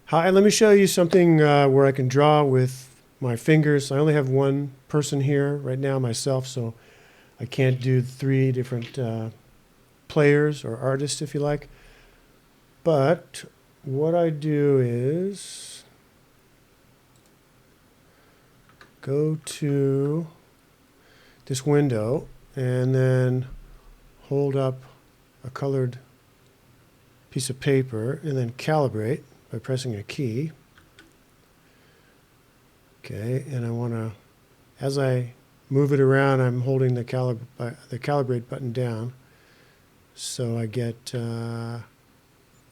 Hi, let me show you something where I can draw with my fingers. I only have one person here right now, myself, so I can't do three different players or artists, if you like. But what I do is go to this window and then hold up a colored piece of paper and then calibrate by pressing a key. Okay, and I want to, as I move it around, I'm holding the calibrate button down, so I get a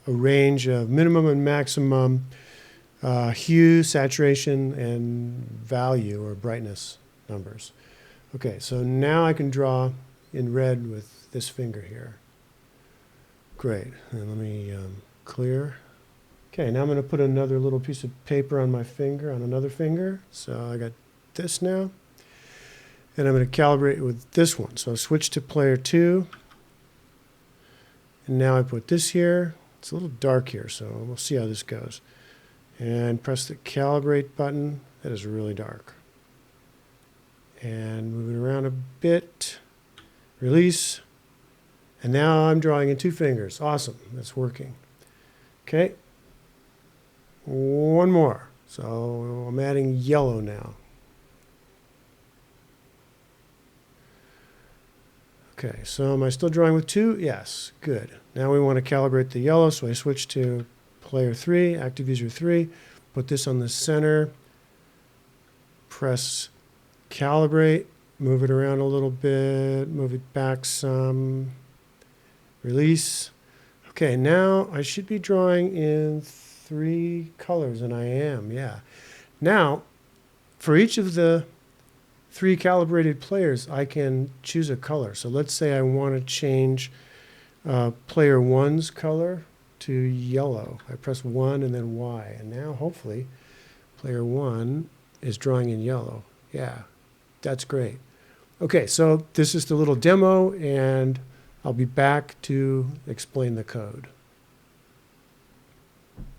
range of minimum and maximum hue, saturation, and value or brightness numbers. Okay, so now I can draw in red with this finger here. Great, and let me clear. Okay, now I'm going to put another little piece of paper on my finger, on another finger. So I got this now. And I'm going to calibrate with this one. So I switch to player 2. And now I put this here. It's a little dark here, so we'll see how this goes. And press the calibrate button. That is really dark. And move it around a bit. Release. And now I'm drawing in 2 fingers. Awesome, that's working. Okay. One more. So I'm adding yellow now. Okay, so am I still drawing with 2? Yes, good. Now we want to calibrate the yellow, so I switch to player 3, active user 3, put this on the center, press calibrate, move it around a little bit, move it back some, release. Okay, now I should be drawing in 3 colors, and I am, yeah. Now, for each of the 3 calibrated players, I can choose a color. So let's say I want to change player 1's color to yellow. I press 1 and then Y, and now hopefully player 1 is drawing in yellow. Yeah, that's great. Okay, so this is the little demo, and I'll be back to explain the code.